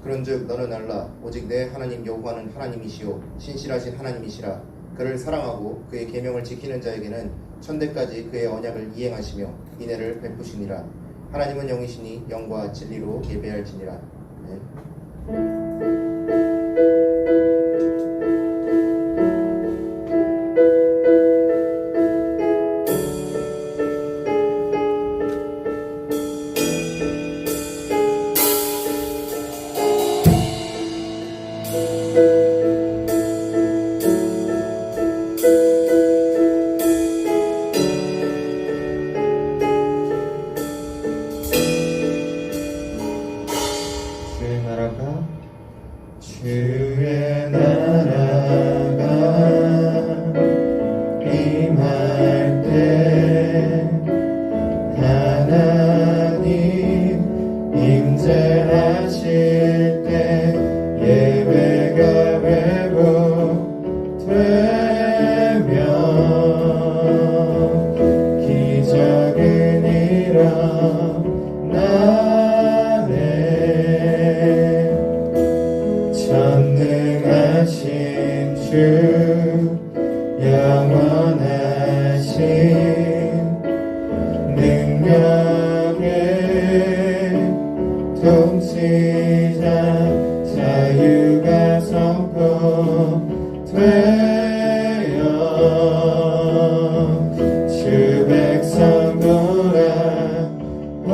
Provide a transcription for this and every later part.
그런즉 너는 알라 오직 내 하나님 여호와는 하나님이시요 신실하신 하나님이시라. 그를 사랑하고 그의 계명을 지키는 자에게는 천대까지 그의 언약을 이행하시며 인애를 베푸시니라. 하나님은 영이시니 영과 진리로 예배할지니라. 주의 나라가 임할 때 하나님 임재하실 때 예배가 회복되며 기적은 일어나네. 전능하신 주 영원하신 능력의 통치자 자유가 선포되어 주 백성 돌아오네.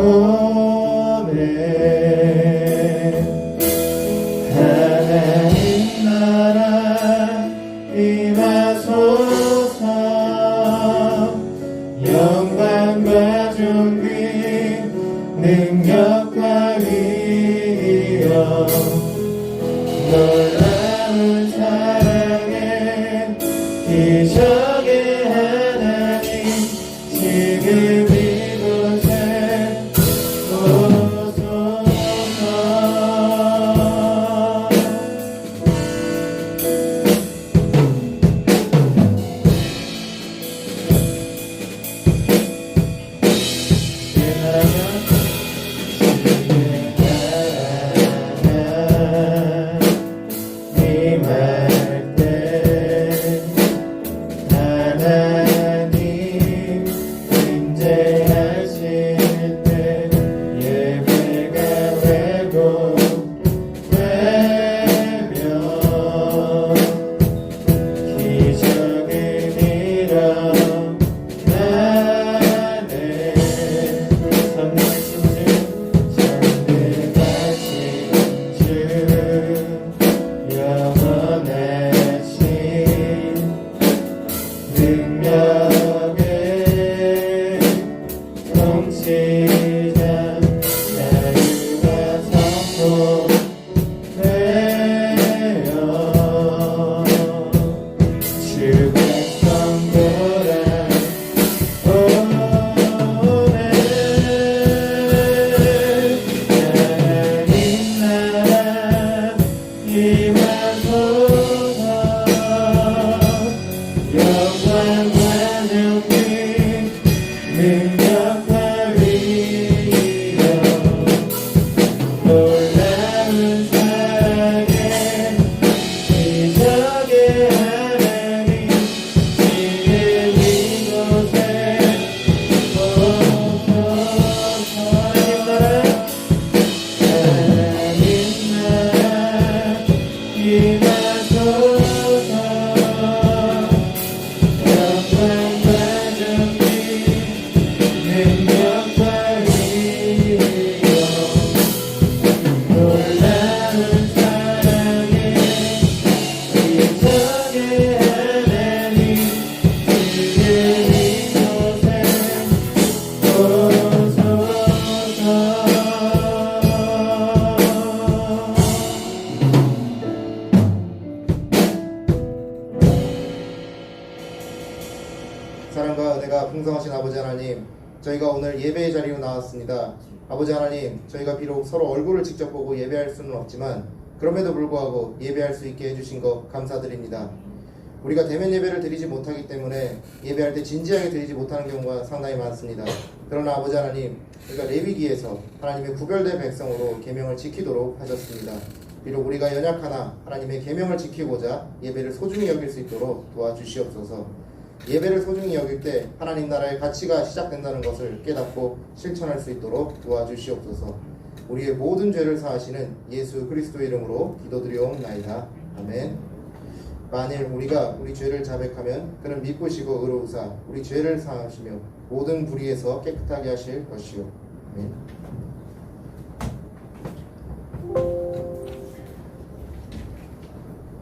하나님 나라 임하소서. 영광과 존귀 능력과 위엄 놀라운 사랑의 기적의 하나님 지금 이곳에 오소서. 임할 때 하나님 임재하실 때 예배가 회복되며 기적은 일어나네. 선하신 주 영원하신 능력의 통치자 자유가 선포되어 주 백성 돌아오네. 하나님 나라 임하소서. 영광과 존귀 능력과 위엄 놀라운 사랑의 기적의 하나님 지금 이곳에 오소서. 하나님 나라 임하소서. 영광과 존귀 능력과 위엄 놀라운 사랑의 기적의 하나님 지금 이곳에 오소서. 사랑과 은혜가 풍성하신 아버지 하나님, 저희가 오늘 예배의 자리로 나왔습니다. 아버지 하나님, 저희가 비록 서로 얼굴을 직접 보고 예배할 수는 없지만 그럼에도 불구하고 예배할 수 있게 해주신 것 감사드립니다. 우리가 대면 예배를 드리지 못하기 때문에 예배할 때 진지하게 드리지 못하는 경우가 상당히 많습니다. 그러나 아버지 하나님, 우리가 레위기에서 하나님의 구별된 백성으로 계명을 지키도록 하셨습니다. 비록 우리가 연약하나 하나님의 계명을 지키고자 예배를 소중히 여길 수 있도록 도와주시옵소서. 예배를 소중히 여길 때 하나님 나라의 가치가 시작된다는 것을 깨닫고 실천할 수 있도록 도와주시옵소서. 우리의 모든 죄를 사하시는 예수 그리스도의 이름으로 기도드리옵나이다. 아멘. 만일 우리가 우리 죄를 자백하면 그는 미쁘시고 의로우사 우리 죄를 사하시며 모든 불의에서 깨끗하게 하실 것이요. 아멘.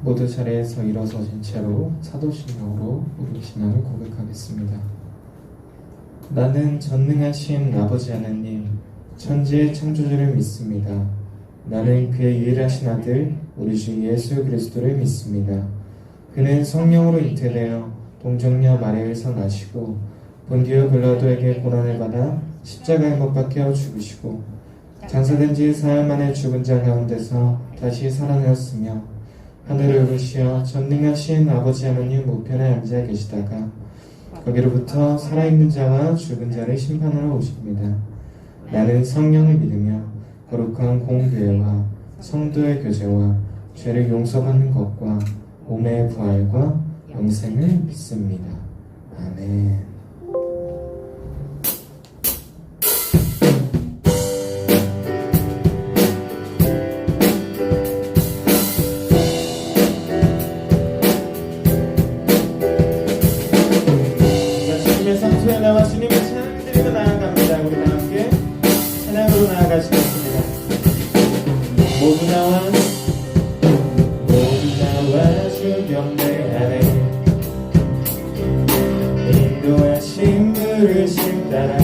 모두 자리에서 일어서신 채로 사도신경으로 우리 신앙을 고백하겠습니다. 나는 전능하신 아버지 하나님, 천지의 창조주를 믿습니다. 나는 그의 유일하신 아들, 우리 주 예수 그리스도를 믿습니다. 그는 성령으로 잉태되어 동정녀 마리아에서 나시고 본디오 빌라도에게 고난을 받아 십자가에 못 박혀 죽으시고 장사된 지 사흘 만에 죽은 자 가운데서 다시 살아나셨으며 하늘을 오르시어 전능하신 아버지 하나님 우편에 앉아 계시다가 거기로부터 살아있는 자와 죽은 자를 심판하러 오십니다. 나는 성령을 믿으며 거룩한 공교회와 성도의 교제와 죄를 용서받는 것과 몸의 부활과 영생을 믿습니다. 아멘. 주님의 성소에 나와 주님을 찬양드리며 나아갑니다. 우리 다 함께 찬양으로 나아가시겠습니다. 모두 나와 주 경배하네. 인도하신 부르심 따라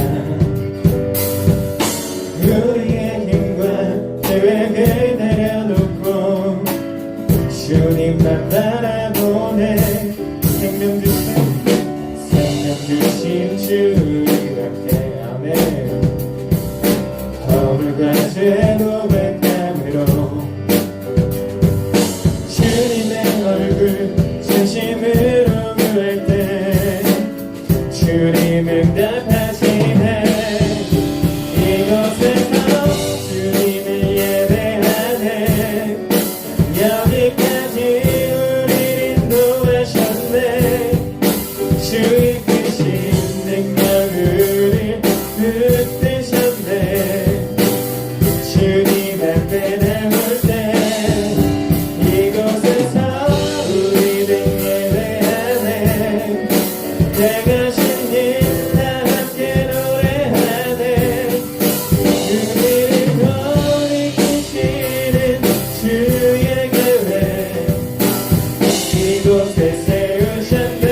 우리의 힘과 계획을 내려놓고 주님만 바라보네. 생명 주신 주님 앞에 아멘. 허물과 죄 고백함으로 주님의 얼굴 진심으로 구할 때 주님 응답하시네. 이곳에서 주님을 예배하네. 여기까지 우리를 인도하셨네. 주의 크신 능력을 붙드셨네. 주님 앞에 나올 때 이곳에서 우리는 예배하네. 내가신 일 다 함께 노래하네. 우리를 돌이키시는 주의 계획 이곳에 세우셨네.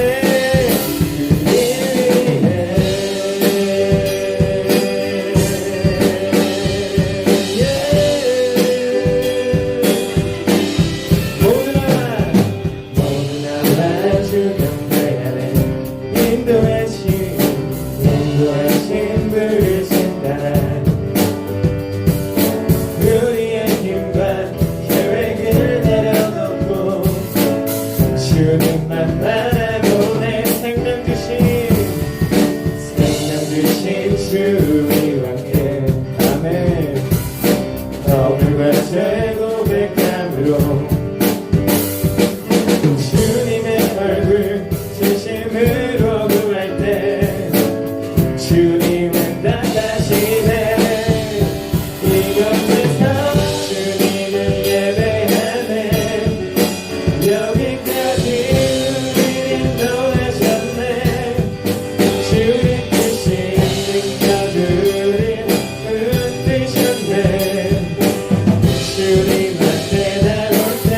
인도하신 부르신 따라 우리의 힘과 계획을 내려놓고 주님만 바라보네. 생명 주신 주의 왕께 아멘. 허물과 죄 고백함으로 주님의 얼굴 진심으로 구할 때 주님은 나가시네. 이곳에서 주님을 예배하네. 여기까지 우리를 인도하셨네. 주의 크신 능력을 붙드셨네. 주님 앞에 나올 때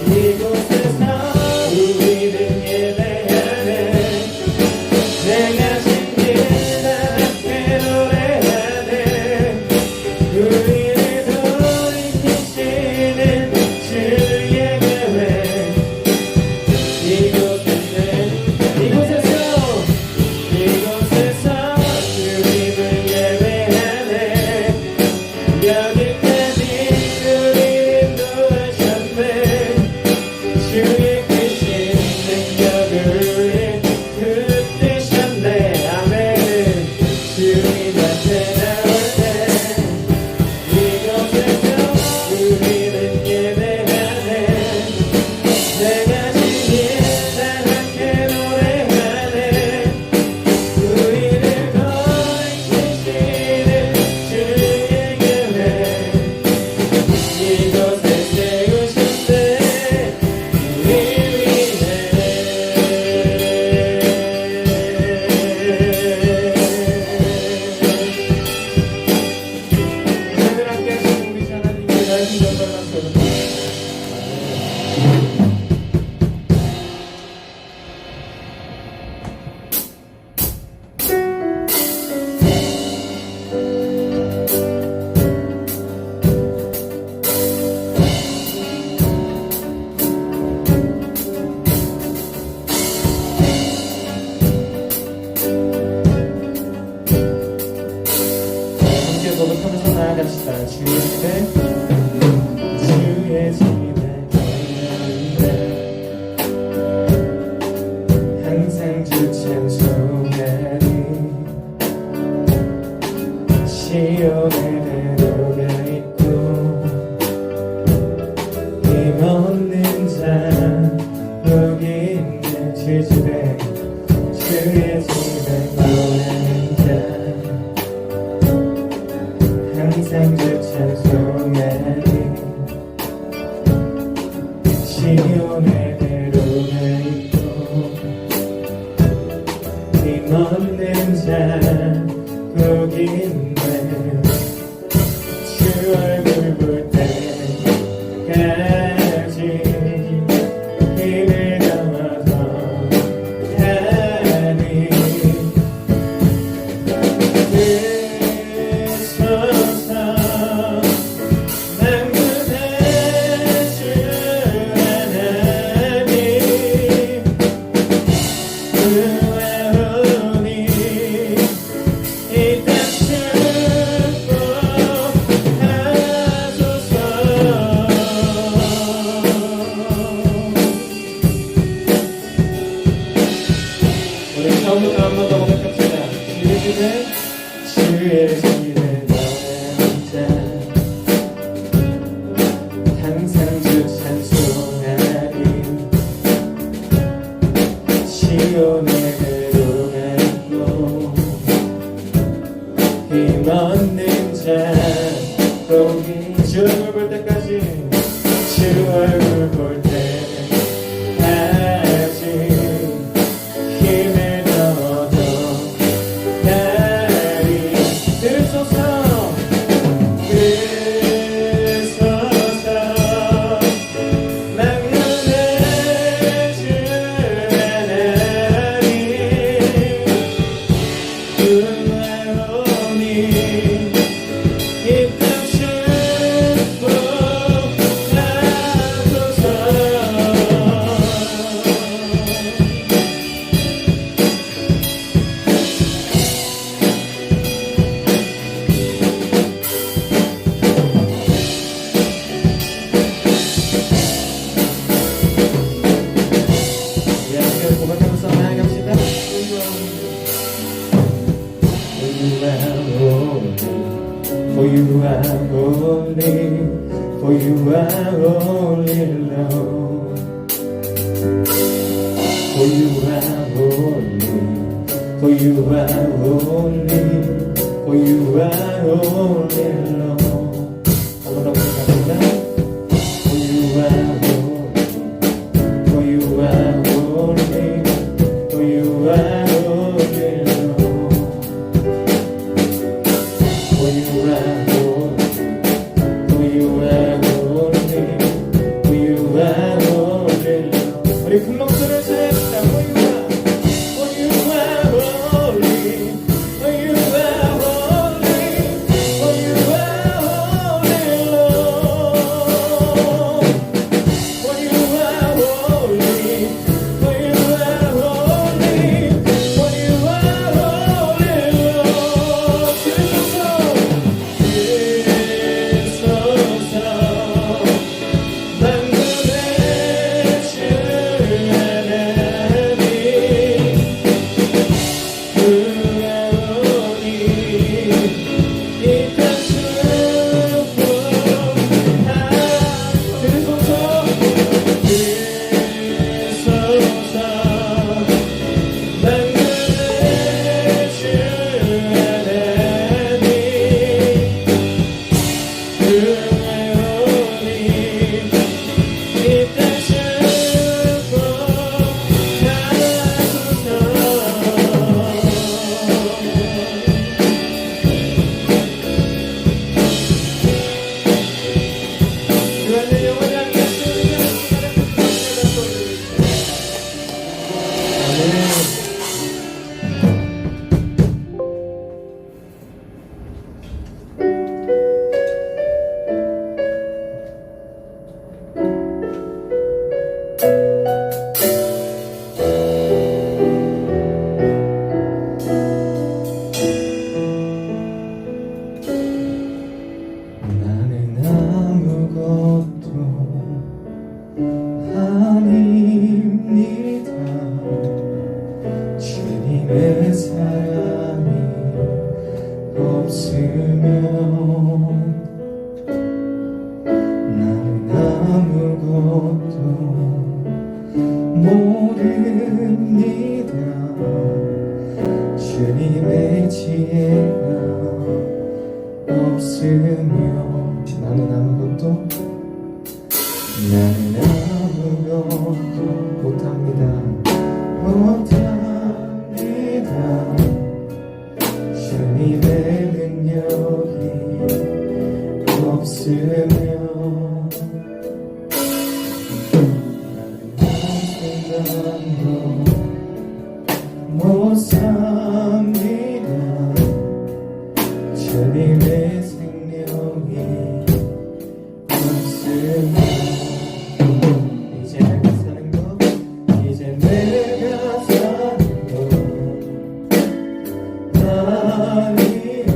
이곳에서 우리는 예배하네. 내가 신길 다 함께 노래하네. 우리를 돌이키시는 주의 계획 이곳에서 주님을 예배하네. 여기까지 우리를 인도하셨네. 주의 크신 날씨 정말 많거든요. 함께 고백하면서 나아갑시다. 주의 집에 주의 집에 걸려있네 항상 주 찬송하리 시온에 들어가 있고 힘없는 자 여기 있네 주의 집에 주의 집에 걸어있는 자 항상 주 찬송하리 시온에 들어가 있고 힘없는 자 거기 있네 주 얼굴 볼 때까지 힘을 담아서 가리 우리 처음부터 한 번 더 고백합시다. 주의 집에 너의 자 항상 주 찬송하리 시온에 들어가 있고 힘없는 자 거기 주 얼굴 볼 때까지 주 얼굴 볼 때까지 힘을 얻어 가리 들으소서 막론의 주 하나님 구하오니 이 땅 고백하면서 나아갑시다. For you are holy, for you are holy, Lord. For you are holy, for you are holy, for you are holy, Lord. 한번 더 고백합니다. For you are holy, for you are holy, for you are holy, Lord. For you are holy, for you are holy, for you are holy, Lord. 우리 큰 목소리를 차례합시다. For you are holy, for you are holy, for you are 기회가 없으며 나는 아무것도 못합니다. 주님의 능력이 없으며 못 삽니다. 주님의 생명이 없으며 이제 내가 사는 것 이제 내가 사는 것 아니요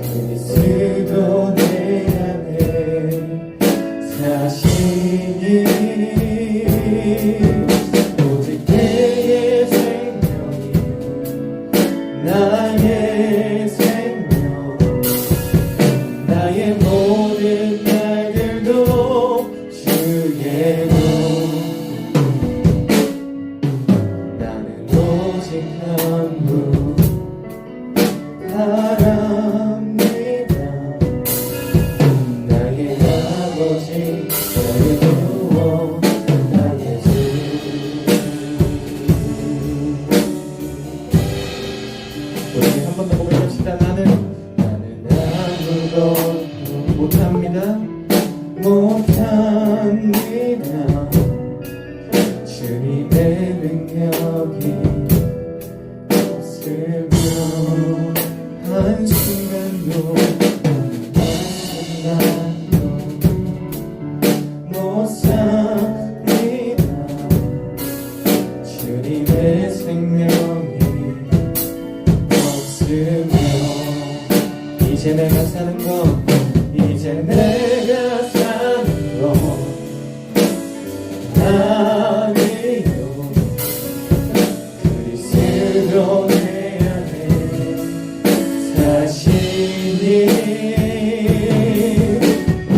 그리스도 내 안에 사시니 오직 그의 생명이 나의 생명 나의 모든 날들도 주의 것 나는 오직 한분 바랍니다. 나의 아버지 나의 구원 나의 주 우리 한 번 더 고백합시다. 나는 아무것도 못합니다. 주님의 능력이 없으며 한순간도 못 삽니다. 주님의 생명이 없으며 이제 내가 사는 것 이제 내가 사는 것 아니요 그리스도 내 안에 사시니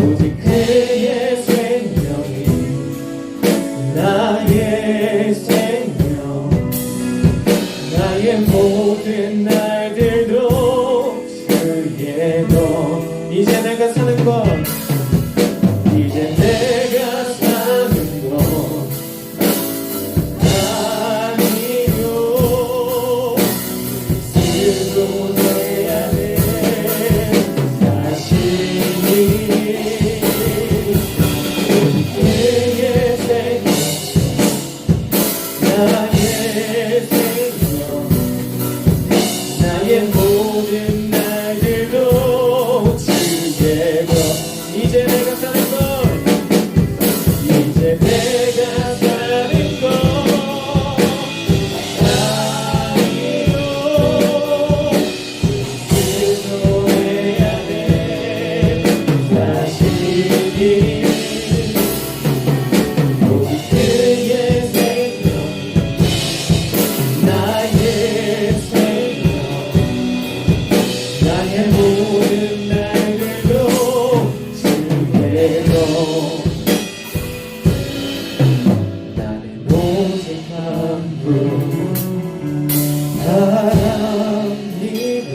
오직 그의 생명이 나의 생명 나의 모든 날들도 주의 것 이제 내가 사는 것 이제 내가 사는 것 아니요 그리스도 내 안에 사시니 오직 그의 생명 나의 생명 나의 모든 날들도 주의 것 이제 내가 사는 것 이제 내가 사는 것 아니요 그리스도 내 안에 사시니 오직 그의 생명 나의 생명 나의 모든 날들도 주의 것 나는 오직 한분 바랍니다.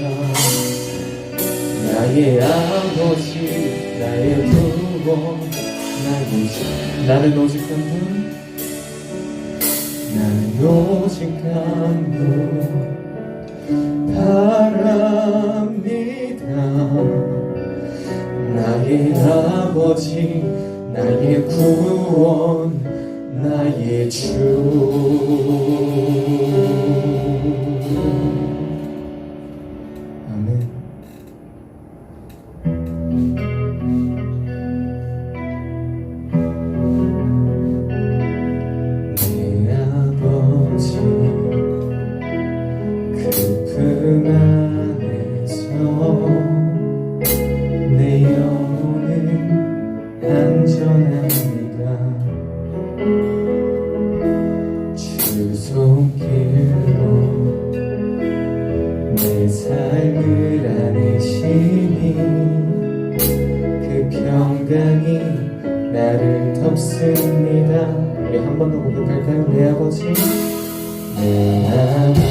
나의 아버지 나의 구원 나의 주 나는 오직 한분 나는 오직 한분 바랍니다. 나의 아버지 나의 구원 나의 주 아멘. 내 아버지 그 품 안에서 내 영혼은 안전합니다. 주 손길로 내 삶을 안으시니 그 평강이 나를 덮습니다. 우리 한 번 더 고백할까요? 내 아버지 내 아버지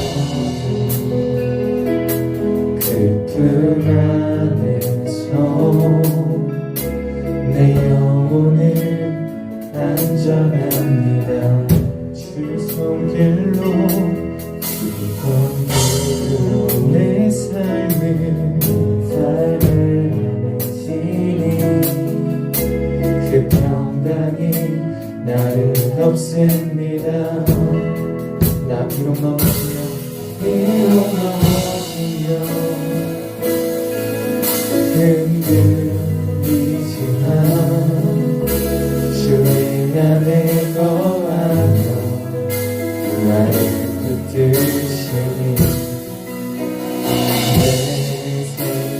있습니다. 나 비록 넘어지며 흔들리지만 주의 안에 거하며 그 안에 붙드시니 내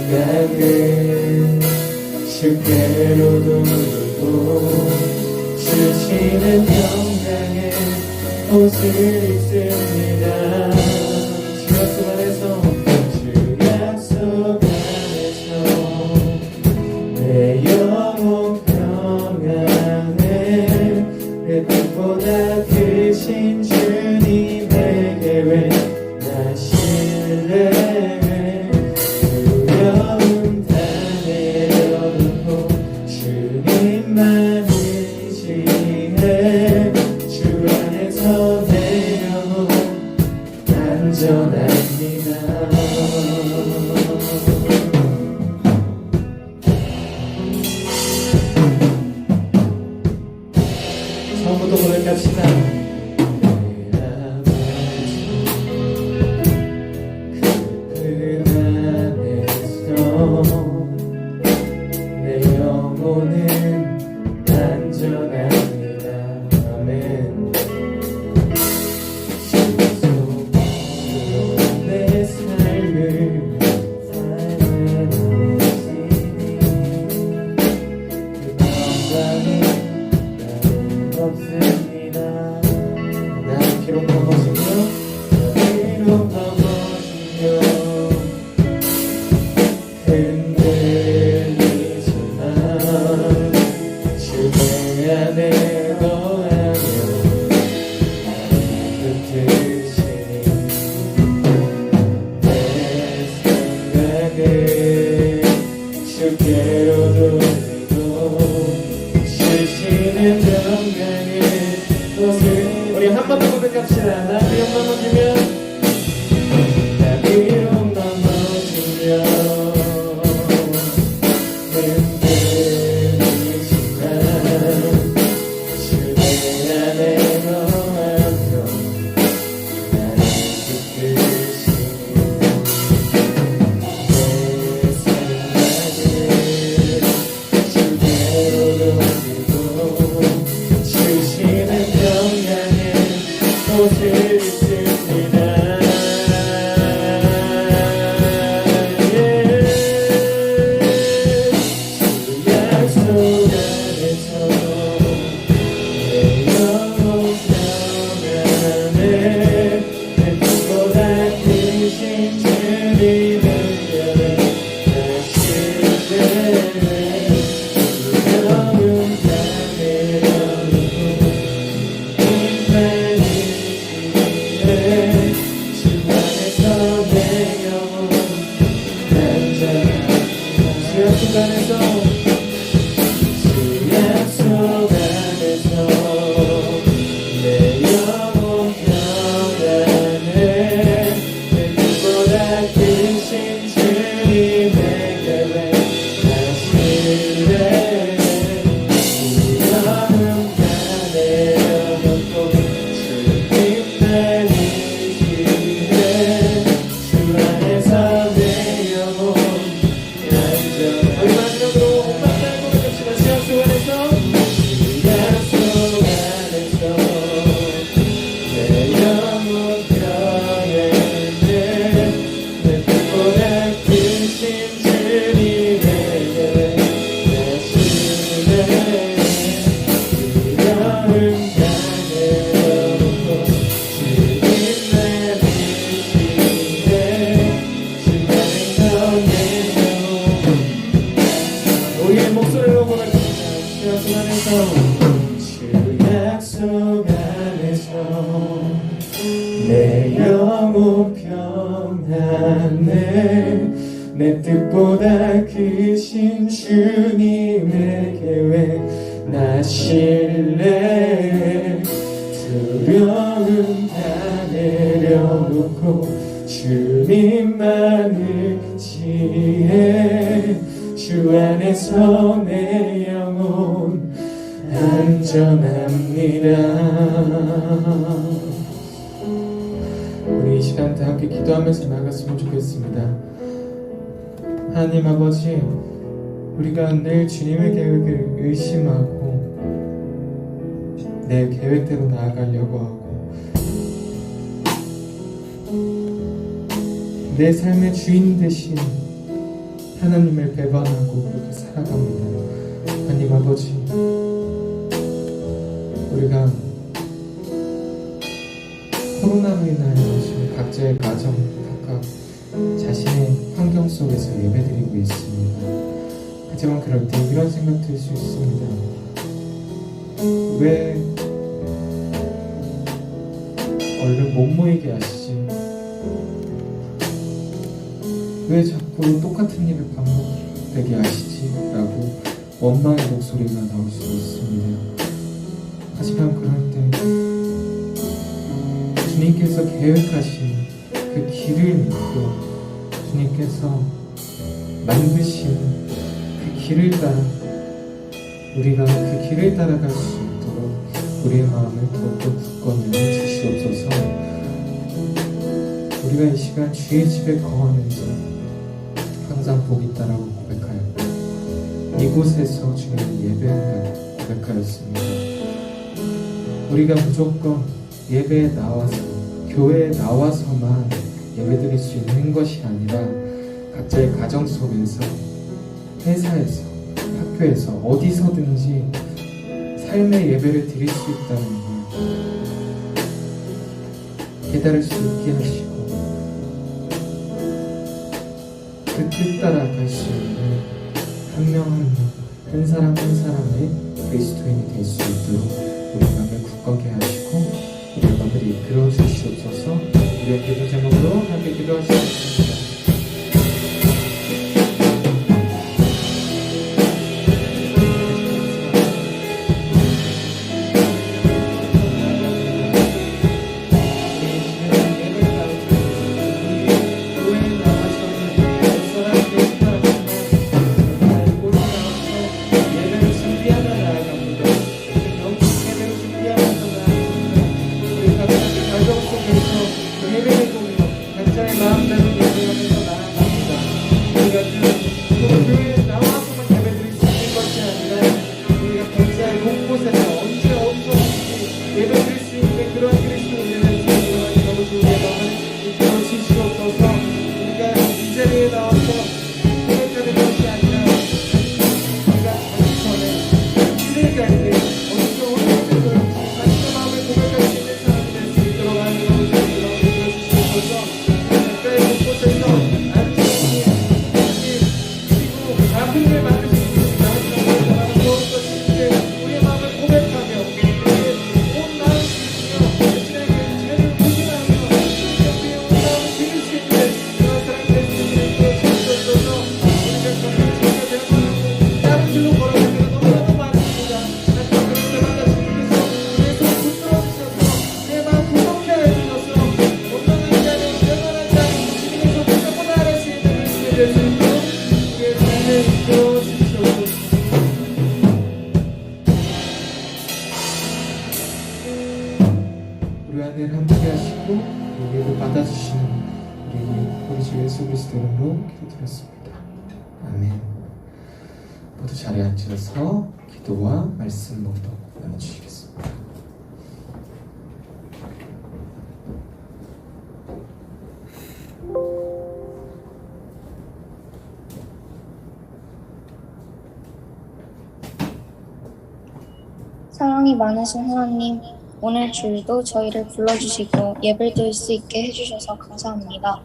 생각을 주께로 돌고 주시는 영광의 옷을 입습니다. 주 약속 안에서 주 약속 안에서 내 영혼 평안에 내 뜻보다 크신 주님의 계획 나 신뢰해 두려움 다 내려놓고 주님만 의지해 주 안에서 내 영혼 안전합니다. 처음부터 고백합시다. 그 안에서 내 영혼은 안전합니다. 아멘. 주 속으로 내 삶을 살아내시니 그 평강이 없습니다. 난 비록 넘어지며 흔들리지만 주의 안에 거하며 붙드시니 내 생각을 주께로 돌리고 주시는 영광의 옷을 우리 한 번 더 고백합시다. 나 비록 넘어지면 나 비록 넘어지면 흔들리지만 주의 안에 거하며 나를 붙드시니 내 생각을 주께로 돌리고 주시는 평강의 옷을 입습니다. 주 약속 안에서 내 영혼 평안에 내 뜻보다 크신 주님을 나 신뢰해 두려움 다 내려놓고 주님만 의지해 주 안에서 내 영혼 안전합니다. 주 약속 안에서 주 약속 안에서 내 영혼 평안에 내 뜻보다 크신 주님의 계획 나 신뢰해 두려움 다 내려놓고 주님만 의지해 주 안에서 내 영혼 안전. 우리 마지막으로 오빠들 고백합시다. 주 약속 안에서 주 약속 안에서 내 영혼 평안에 내 뜻보다 크신 주님의 계획 나 신뢰해 두려움 다 내려놓고 주님만 의지해 주 안에서 내 영혼 우리의 목소리로 고백합니다. 주 약속 안에서 주 약속 안에서 내 영혼 평안에 내 뜻보다 크신 주님의 계획 나 신뢰해 두려움 다 내려놓고 주님만 의지해 주 안에서 내 영혼 안전합니다. 우리 이 시간 다 함께 기도하면서 나갔으면 좋겠습니다. 하나님 아버지, 우리가 늘 주님의 계획을 의심하고 내 계획대로 나아가려고 하고 내 삶의 주인 되신 하나님을 배반하고 그렇게 살아갑니다. 하나님 아버지, 우리가 코로나로 인하여 지금 각자의 가정, 각각 자신의 환경 속에서 예배드리고 있습니다. 하지만 그럴 때 이런 생각 들 수 있습니다. 왜 얼른 못 모이게 하시지? 왜 자꾸 똑같은 일을 반복되게 하시지? 라고 원망의 목소리가 나올 수 있습니다. 하지만 그럴 때 주님께서 계획하신 그 길을 믿고 주님께서 만드신 그 길을 따라 우리가 그 길을 따라갈 수 있도록 우리의 마음을 더욱더 굳건히 주시옵소서. 우리가 이 시간 주의 집에 거하는 자 항상 복이 있다라고 고백하여 이곳에서 주님을 예배한다고 고백하였습니다. 우리가 무조건 예배에 나와서 교회에 나와서만 예배드릴 수 있는 것이 아니라 각자의 가정 속에서, 회사에서, 학교에서 어디서든지 삶의 예배를 드릴 수 있다는 걸 깨달을 수 있게 하시고 그 뜻 따라 갈 수 있는 한 명 한 명, 한 사람 한 사람의 그리스도인이 될 수 있도록 우리 마음을 굳건케 하시고 우리 마음을 이끌어 주시옵소서. 우리의 기도 제목으로 함께 기도하시겠습니다. 우리 안에 함께 하시고 예배를 받아주시는 우리 주 예수 그리스도 이름으로 기도드렸습니다. 아멘. 모두 자리에 앉으셔서 기도와 말씀 묵도 나눠주시겠습니다. 사랑이 많으신 하나님, 오늘 주일도 저희를 불러주시고 예배를 드릴 수 있게 해주셔서 감사합니다.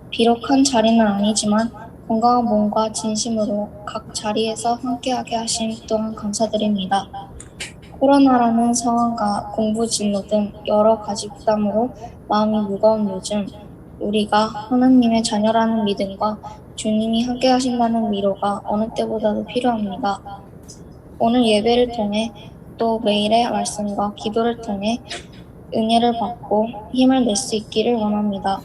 비록 한 자리는 아니지만 건강한 몸과 진심으로 각 자리에서 함께하게 하심 또한 감사드립니다. 코로나라는 상황과 공부 진로 등 여러 가지 부담으로 마음이 무거운 요즘, 우리가 하나님의 자녀라는 믿음과 주님이 함께 하신다는 위로가 어느 때보다도 필요합니다. 오늘 예배를 통해 또 매일의 말씀과 기도를 통해 은혜를 받고 힘을 낼 수 있기를 원합니다.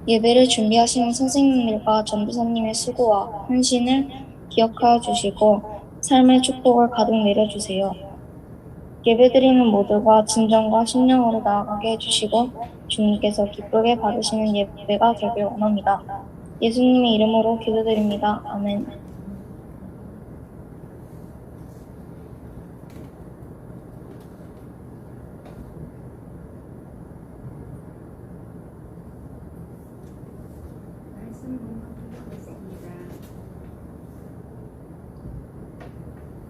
예배를 준비하시는 선생님들과 전도사님의 수고와 헌신을 기억하여 주시고 삶의 축복을 가득 내려주세요. 예배드리는 모두가 진정과 신령으로 나아가게 해주시고 주님께서 기쁘게 받으시는 예배가 되길 원합니다. 예수님의 이름으로 기도드립니다. 아멘.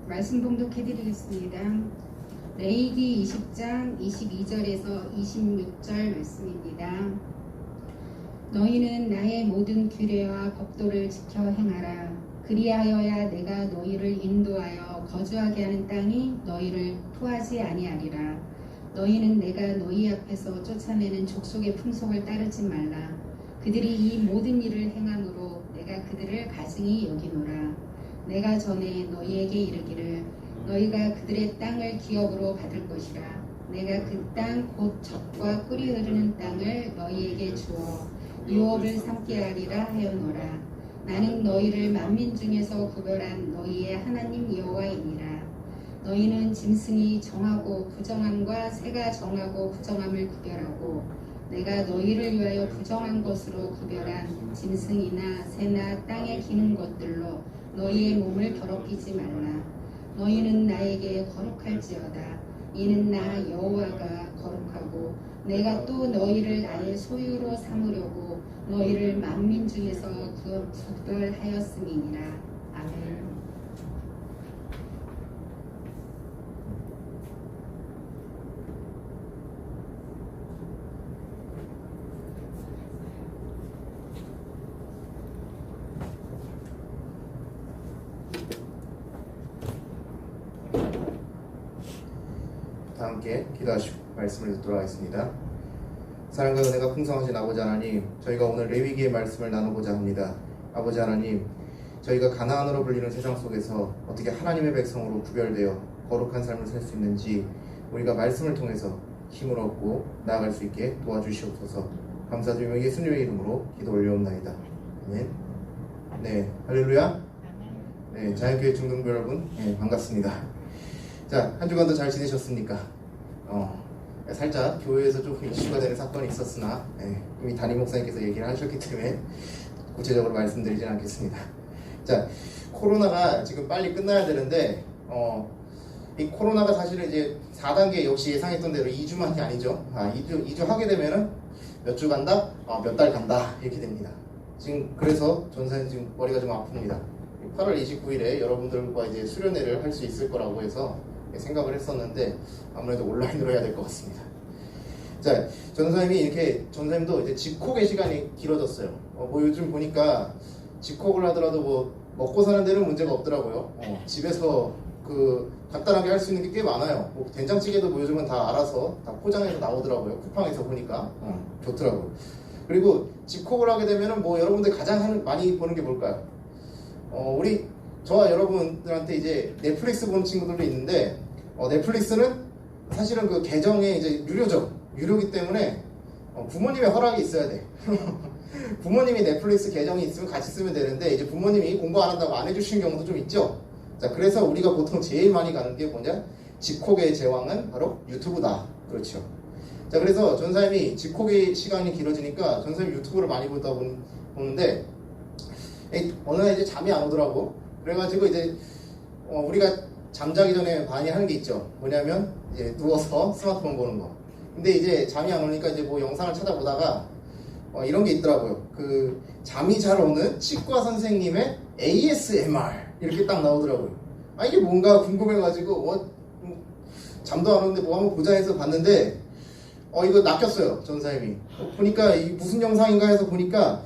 말씀 봉독해드리겠습니다. 레위기 20장 22절에서 26절 말씀입니다. 너희는 나의 모든 규례와 법도를 지켜 행하라. 그리하여야 내가 너희를 인도하여 거주하게 하는 땅이 너희를 토하지 아니하리라. 너희는 내가 너희 앞에서 쫓아내는 족속의 풍속을 따르지 말라. 그들이 이 모든 일을 행함으로 내가 그들을 가증히 여기노라. 내가 전에 너희에게 이르기를 너희가 그들의 땅을 기업으로 받을 것이라. 내가 그 땅 곧 젖과 꿀이 흐르는 땅을 너희에게 주어 유업을 삼게 하리라 하였노라. 나는 너희를 만민 중에서 구별한 너희의 하나님 여호와이니라. 너희는 짐승이 정하고 부정함과 새가 정하고 부정함을 구별하고 내가 너희를 위하여 부정한 것으로 구별한 짐승이나 새나 땅에 기는 것들로 너희의 몸을 더럽히지 말라. 너희는 나에게 거룩할지어다. 이는 나 여호와가 거룩하고 내가 또 너희를 나의 소유로 삼으려고 너희를 만민 중에서 구별하였음이니라. 아멘. 다 함께 기도하시고 말씀을 듣도록 하겠습니다. 사랑과 은혜가 풍성하신 아버지 하나님, 저희가 오늘 레위기의 말씀을 나누고자 합니다. 아버지 하나님, 저희가 가나안으로 불리는 세상 속에서 어떻게 하나님의 백성으로 구별되어 거룩한 삶을 살 수 있는지 우리가 말씀을 통해서 힘을 얻고 나아갈 수 있게 도와주시옵소서. 감사드리며 예수님의 이름으로 기도 올려옵나이다. 아멘. 네, 할렐루야. 네, 자연교회 중등부 여러분, 네, 반갑습니다. 자, 한 주간도 잘 지내셨습니까? 살짝 교회에서 좀 이슈가 되는 사건이 있었으나 이미 담임 목사님께서 얘기를 하셨기 때문에 구체적으로 말씀드리진 않겠습니다. 자, 코로나가 지금 빨리 끝나야 되는데 이 코로나가 사실은 이제 4단계 역시 예상했던 대로 2주만이 아니죠. 2주 하게 되면은 몇 주 간다? 몇 달 간다 이렇게 됩니다. 지금 그래서 전사님 지금 머리가 좀 아픕니다. 8월 29일에 여러분들과 이제 수련회를 할 수 있을 거라고 해서 생각을 했었는데 아무래도 온라인으로 해야 될 것 같습니다. 자, 전사님이 이렇게 전사님도 이제 집콕의 시간이 길어졌어요. 뭐 요즘 보니까 집콕을 하더라도 뭐 먹고 사는 데는 문제가 없더라고요. 집에서 그 간단하게 할 수 있는 게 꽤 많아요. 뭐 된장찌개도 뭐 요즘은 다 알아서 다 포장해서 나오더라고요. 쿠팡에서 보니까 좋더라고요. 그리고 집콕을 하게 되면은 뭐 여러분들 가장 많이 보는 게 뭘까요? 우리 저와 여러분들한테 이제 넷플릭스 보는 친구들도 있는데 넷플릭스는 사실은 그 계정에 이제 유료기 때문에 부모님의 허락이 있어야 돼. 부모님이 넷플릭스 계정이 있으면 같이 쓰면 되는데 이제 부모님이 공부 안 한다고 안 해주시는 경우도 좀 있죠. 자, 그래서 우리가 보통 제일 많이 가는 게 뭐냐? 집콕의 제왕은 바로 유튜브다. 그렇죠. 자, 그래서 전사님이 집콕의 시간이 길어지니까 전사님이 유튜브를 많이 보다 보는데 어느 날 이제 잠이 안 오더라고. 그래가지고 이제 우리가 잠자기 전에 많이 하는 게 있죠. 뭐냐면 이제 누워서 스마트폰 보는 거. 근데 이제 잠이 안 오니까 이제 뭐 영상을 찾아보다가 이런 게 있더라고요. 그 잠이 잘 오는 치과 선생님의 ASMR 이렇게 딱 나오더라고요. 이게 뭔가 궁금해가지고 잠도 안 오는데 뭐 한번 보자 해서 봤는데 이거 낚였어요. 전사님이 보니까 이 무슨 영상인가 해서 보니까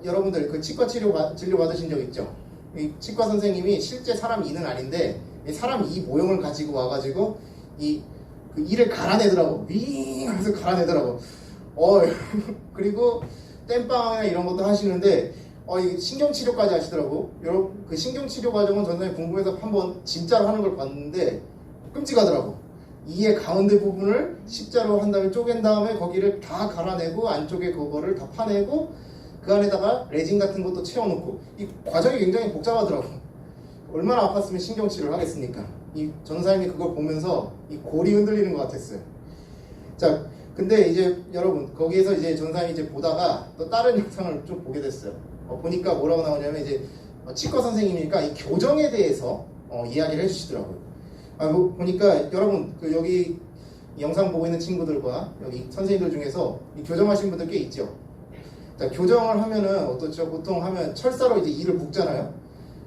여러분들 그 치과 진료 받으신 적 있죠? 이 치과 선생님이 실제 사람 이는 아닌데 사람 이 모형을 가지고 와가지고 그 이를 갈아내더라고. 윙 하면서 갈아내더라고. 그리고 땜빵이나 이런 것도 하시는데 이 신경치료까지 하시더라고. 여러분 그 신경치료 과정은 전에 궁금해서 한번 진짜로 하는 걸 봤는데 끔찍하더라고. 이의 가운데 부분을 십자로 한 다음에 쪼갠 다음에 거기를 다 갈아내고 안쪽에 그거를 다 파내고 그 안에다가 레진 같은 것도 채워놓고 이 과정이 굉장히 복잡하더라고. 얼마나 아팠으면 신경치료를 하겠습니까? 이 전사님이 그걸 보면서 이 골이 흔들리는 것 같았어요. 자, 근데 이제 여러분 거기에서 이제 전사님이 이제 보다가 또 다른 영상을 좀 보게 됐어요. 보니까 뭐라고 나오냐면 이제 치과 선생님이니까 이 교정에 대해서 이야기를 해주시더라고요. 보니까 여러분 그 여기 영상 보고 있는 친구들과 여기 선생님들 중에서 이 교정하신 분들 꽤 있죠. 자, 교정을 하면은 어떻죠? 보통 하면 철사로 이제 이를 묶잖아요.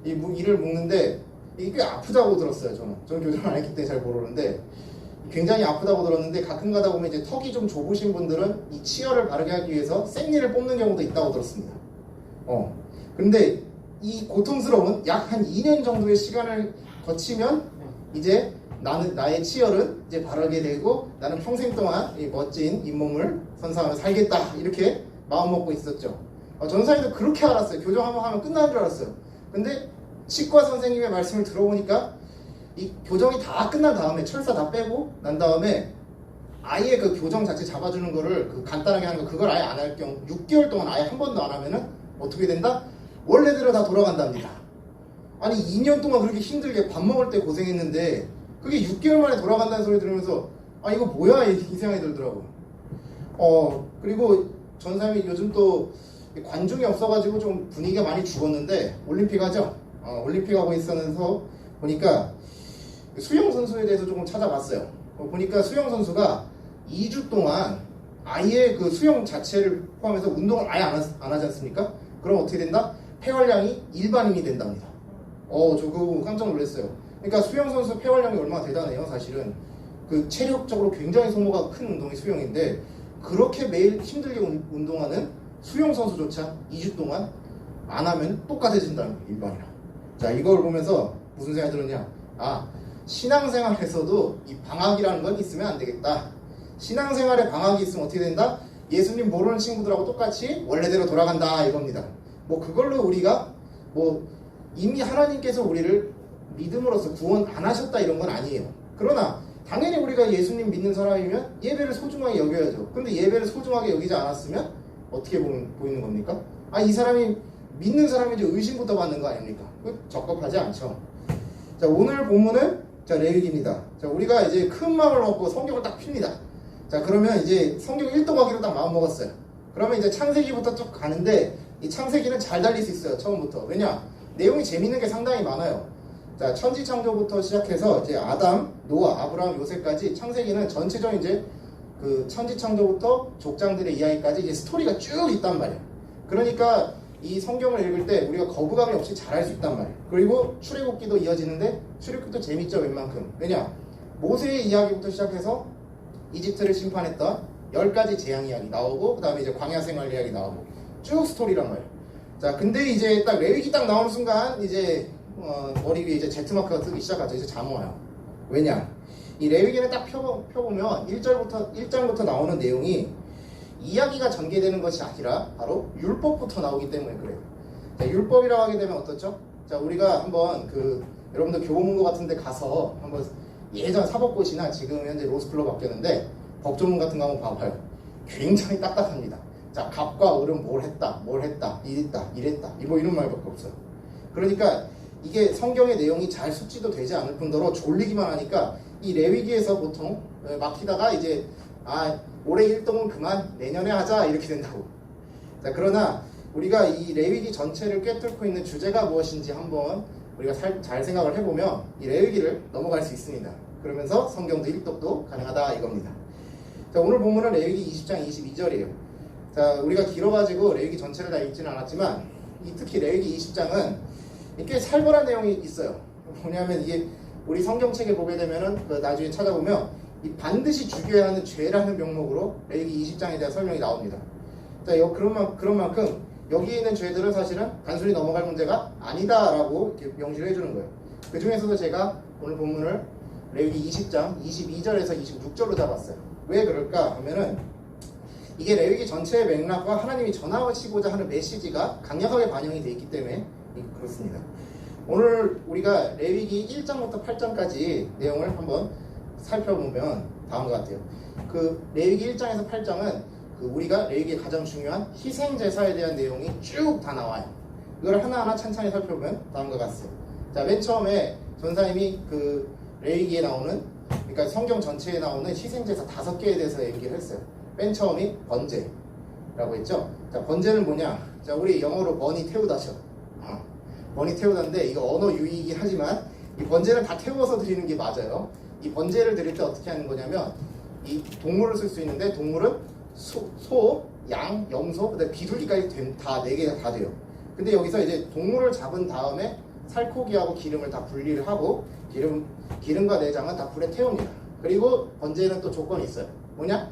이를 묶는데 이게 꽤 아프다고 들었어요. 저는 교정을 안 했기 때문에 잘 모르는데 굉장히 아프다고 들었는데 가끔 가다 보면 이제 턱이 좀 좁으신 분들은 이 치열을 바르게 하기 위해서 생리를 뽑는 경우도 있다고 들었습니다. 근데 이 고통스러운 약 한 2년 정도의 시간을 거치면 이제 나의 치열은 이제 바르게 되고 나는 평생 동안 이 멋진 잇몸을 선사하며 살겠다 이렇게 마음 먹고 있었죠. 전사님도 그렇게 알았어요. 교정 한번 하면 끝나는 줄 알았어요. 근데 치과 선생님의 말씀을 들어보니까 이 교정이 다 끝난 다음에 철사 다 빼고 난 다음에 아예 그 교정 자체 잡아주는 거를 그 간단하게 하는 거 그걸 아예 안 할 경우 6개월 동안 아예 한 번도 안 하면은 어떻게 된다? 원래대로 다 돌아간답니다. 아니 2년 동안 그렇게 힘들게 밥 먹을 때 고생했는데 그게 6개월 만에 돌아간다는 소리 들으면서 이거 뭐야 이 생각이 들더라고요. 그리고 전사님이 요즘 또 관중이 없어가지고 좀 분위기가 많이 죽었는데 올림픽 하죠? 올림픽 하고 있어서 보니까 수영 선수에 대해서 조금 찾아봤어요. 보니까 수영 선수가 2주 동안 아예 그 수영 자체를 포함해서 운동을 아예 안 하지 않습니까? 그럼 어떻게 된다? 폐활량이 일반인이 된답니다. 저 그거 깜짝 놀랐어요. 그러니까 수영 선수 폐활량이 얼마나 대단해요. 사실은 그 체력적으로 굉장히 소모가 큰 운동이 수영인데 그렇게 매일 힘들게 운동하는 수영 선수조차 2주 동안 안 하면 똑같아진다는 거예요. 일반이랑. 자, 이걸 보면서 무슨 생각이 들었냐? 신앙생활에서도 이 방학이라는 건 있으면 안 되겠다. 신앙생활에 방학이 있으면 어떻게 된다? 예수님 모르는 친구들하고 똑같이 원래대로 돌아간다 이겁니다. 그걸로 우리가 이미 하나님께서 우리를 믿음으로써 구원 안 하셨다 이런 건 아니에요. 그러나 당연히 우리가 예수님 믿는 사람이면 예배를 소중하게 여겨야죠. 근데 예배를 소중하게 여기지 않았으면 어떻게 보이는 겁니까? 이 사람이 믿는 사람인지 의심부터 받는 거 아닙니까? 적합하지 않죠. 자, 오늘 본문은 레위기입니다. 자, 우리가 이제 큰 마음을 먹고 성경을 딱 핍니다. 자, 그러면 이제 성경 1동하기로 딱 마음 먹었어요. 그러면 이제 창세기부터 쭉 가는데 이 창세기는 잘 달릴 수 있어요. 처음부터. 왜냐? 내용이 재밌는 게 상당히 많아요. 자, 천지창조부터 시작해서 이제 아담, 노아, 아브라함, 요셉까지 창세기는 전체적인 이제 그 천지창조부터 족장들의 이야기까지 이제 스토리가 쭉 있단 말이에요. 그러니까 이 성경을 읽을 때 우리가 거부감이 없이 잘할 수 있단 말이에요. 그리고 출애굽기도 이어지는데 출애굽기도 재밌죠, 웬만큼. 왜냐? 모세의 이야기부터 시작해서 이집트를 심판했던 10가지 재앙 이야기 나오고 그 다음에 이제 광야 생활 이야기 나오고 쭉 스토리란 말이에요. 자, 근데 이제 딱 레위기 딱 나오는 순간 이제 머리 위에 이제 제트마크가 뜨기 시작하죠. 이제 잠 와요. 왜냐? 이 레위기는 딱 펴보면 1장부터 나오는 내용이 이야기가 전개되는 것이 아니라 바로 율법부터 나오기 때문에 그래요. 자, 율법이라고 하게 되면 어떻죠? 자, 우리가 한번 여러분들 교보문고 같은 데 가서 한번 예전 사법고시나 지금 현재 로스쿨로 바뀌었는데 법조문 같은 거 한번 봐봐요. 굉장히 딱딱합니다. 자, 갑과 을은 뭘 했다, 이랬다, 이런 말밖에 없어요. 그러니까 이게 성경의 내용이 잘 숙지도 되지 않을 뿐더러 졸리기만 하니까 이 레위기에서 보통 막히다가 이제 올해 1동은 그만 내년에 하자 이렇게 된다고. 자, 그러나 우리가 이 레위기 전체를 꿰뚫고 있는 주제가 무엇인지 한번 우리가 잘 생각을 해보면 이 레위기를 넘어갈 수 있습니다. 그러면서 성경도 1독도 가능하다 이겁니다. 자, 오늘 본문은 레위기 20장 22절이에요. 자, 우리가 길어가지고 레위기 전체를 다 읽지는 않았지만 특히 레위기 20장은 꽤 살벌한 내용이 있어요. 뭐냐면 이게 우리 성경책에 보게 되면은 나중에 찾아보면 이 반드시 죽여야 하는 죄라는 명목으로 레위기 20장에 대한 설명이 나옵니다. 자, 그런 만큼 여기에 있는 죄들은 사실은 단순히 넘어갈 문제가 아니다라고 이렇게 명시를 해주는 거예요. 그 중에서도 제가 오늘 본문을 레위기 20장 22절에서 26절로 잡았어요. 왜 그럴까 하면은 이게 레위기 전체의 맥락과 하나님이 전하시고자 하는 메시지가 강력하게 반영이 되어 있기 때문에 그렇습니다. 오늘 우리가 레위기 1장부터 8장까지 내용을 한번 살펴보면 다음과 같아요. 레위기 1장에서 8장은 우리가 레위기의 가장 중요한 희생제사에 대한 내용이 쭉 다 나와요. 이걸 하나하나 찬찬히 살펴보면 다음과 같습니다. 자, 맨 처음에 전사님이 레위기에 나오는, 그러니까 성경 전체에 나오는 희생제사 5개에 대해서 얘기를 했어요. 맨 처음이 번제라고 했죠. 자, 번제는 뭐냐? 자, 우리 영어로 버니 태우다죠. 버니 태우다인데 이거 언어 유희이긴 하지만 이 번제는 다 태워서 드리는 게 맞아요. 이 번제를 드릴 때 어떻게 하는 거냐면 이 동물을 쓸 수 있는데 동물은 소, 양, 염소, 그다음에 비둘기까지 다 4개가 다 돼요. 근데 여기서 이제 동물을 잡은 다음에 살코기하고 기름을 다 분리를 하고 기름과 내장은 다 불에 태웁니다. 그리고 번제는 또 조건이 있어요. 뭐냐?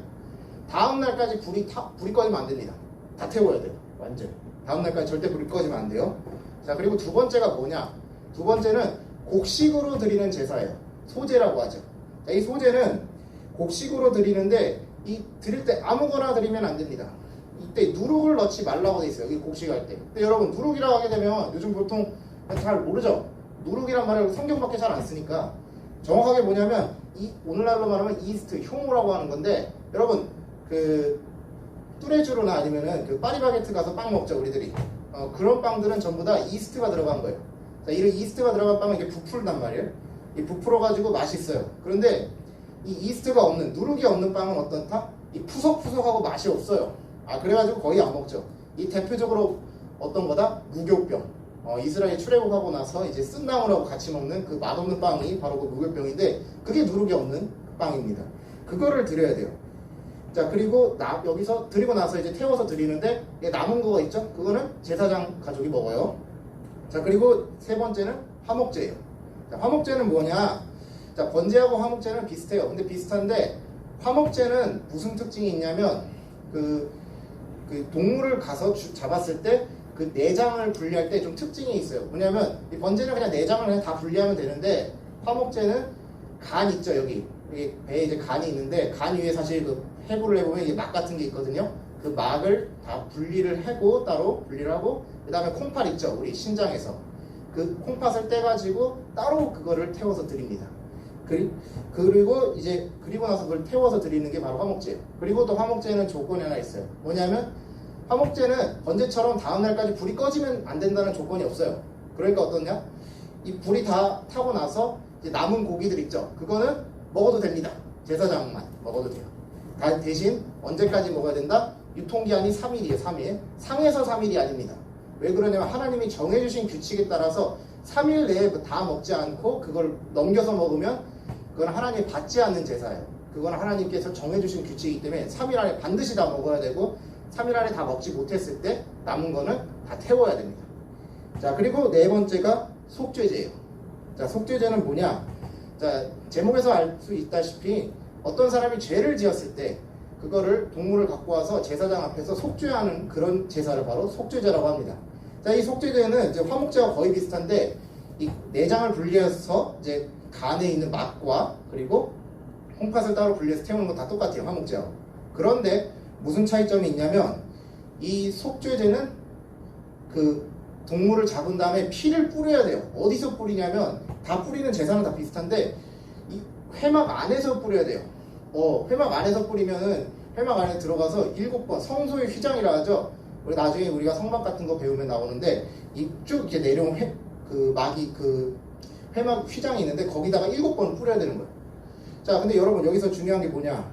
다음 날까지 불이 꺼지면 안 됩니다. 다 태워야 돼요. 완전. 다음 날까지 절대 불이 꺼지면 안 돼요. 자, 그리고 두 번째가 뭐냐? 두 번째는 곡식으로 드리는 제사예요. 소제라고 하죠. 자, 이 소제는 곡식으로 드리는데 이 드릴 때 아무거나 드리면 안 됩니다. 이때 누룩을 넣지 말라고 돼 있어요. 이 곡식할 때. 근데 여러분 누룩이라고 하게 되면 요즘 보통 잘 모르죠. 누룩이란 말을 성경밖에 잘 안 쓰니까 정확하게 뭐냐면 오늘날로 말하면 이스트, 효모라고 하는 건데 여러분 그 뚜레쥬르나 아니면은 그 파리바게트 가서 빵 먹죠 우리들이. 그런 빵들은 전부 다 이스트가 들어간 거예요. 자, 이런 이스트가 들어간 빵은 이게 부풀단 말이에요. 이 부풀어가지고 맛있어요. 그런데 이 이스트가 없는, 누룩이 없는 빵은 어떻다? 이 푸석푸석하고 맛이 없어요. 그래가지고 거의 안 먹죠. 이 대표적으로 어떤 거다? 무교병. 이스라엘 출애굽하고 나서 이제 쓴나물하고 같이 먹는 그 맛없는 빵이 바로 그 무교병인데 그게 누룩이 없는 빵입니다. 그거를 드려야 돼요. 자, 그리고 여기서 드리고 나서 이제 태워서 드리는데 남은 거가 있죠? 그거는 제사장 가족이 먹어요. 자, 그리고 세 번째는 화목제예요. 자, 화목제는 뭐냐? 자, 번제하고 화목제는 비슷해요. 근데 비슷한데 화목제는 무슨 특징이 있냐면 그 동물을 가서 잡았을 때 그 내장을 분리할 때 좀 특징이 있어요. 뭐냐면 이 번제는 그냥 내장을 그냥 다 분리하면 되는데 화목제는 간 있죠. 여기 배에 이제 간이 있는데 간 위에 사실 그 해부를 해보면 이게 막 같은 게 있거든요. 그 막을 다 분리를 하고 따로 분리를 하고 그 다음에 콩팥 있죠. 우리 신장에서 그 콩팥을 떼가지고 따로 그거를 태워서 드립니다. 그리고 나서 그걸 태워서 드리는 게 바로 화목제예요. 그리고 또 화목제는 조건이 하나 있어요. 뭐냐면 화목제는 번제처럼 다음날까지 불이 꺼지면 안 된다는 조건이 없어요. 그러니까 어떠냐? 이 불이 다 타고 나서 이제 남은 고기들 있죠. 그거는 먹어도 됩니다. 제사장만 먹어도 돼요. 대신 언제까지 먹어야 된다? 유통기한이 3일이에요. 3일. 상에서 3일이 아닙니다. 왜 그러냐면 하나님이 정해주신 규칙에 따라서 3일 내에 다 먹지 않고 그걸 넘겨서 먹으면 그건 하나님이 받지 않는 제사예요. 그건 하나님께서 정해주신 규칙이기 때문에 3일 안에 반드시 다 먹어야 되고 3일 안에 다 먹지 못했을 때 남은 거는 다 태워야 됩니다. 자, 그리고 네 번째가 속죄제예요. 자, 속죄제는 뭐냐? 자, 제목에서 알 수 있다시피 어떤 사람이 죄를 지었을 때 그거를 동물을 갖고 와서 제사장 앞에서 속죄하는 그런 제사를 바로 속죄제라고 합니다. 자, 이 속죄제는 이제 화목제와 거의 비슷한데 이 내장을 분리해서 이제 간에 있는 막과 그리고 콩팥을 따로 분리해서 태우는 건 다 똑같아요. 화목제하고. 그런데 무슨 차이점이 있냐면 이 속죄제는 그 동물을 잡은 다음에 피를 뿌려야 돼요. 어디서 뿌리냐면 다 뿌리는 제사는 다 비슷한데 이 회막 안에서 뿌려야 돼요. 회막 안에서 뿌리면은 회막 안에 들어가서 7번 성소의 휘장이라 하죠. 우리 나중에 우리가 성막 같은 거 배우면 나오는데 이 쭉 이렇게 내려온 그 막이 그 회막 휘장이 있는데 거기다가 7번을 뿌려야 되는 거예요. 자, 근데 여러분 여기서 중요한 게 뭐냐?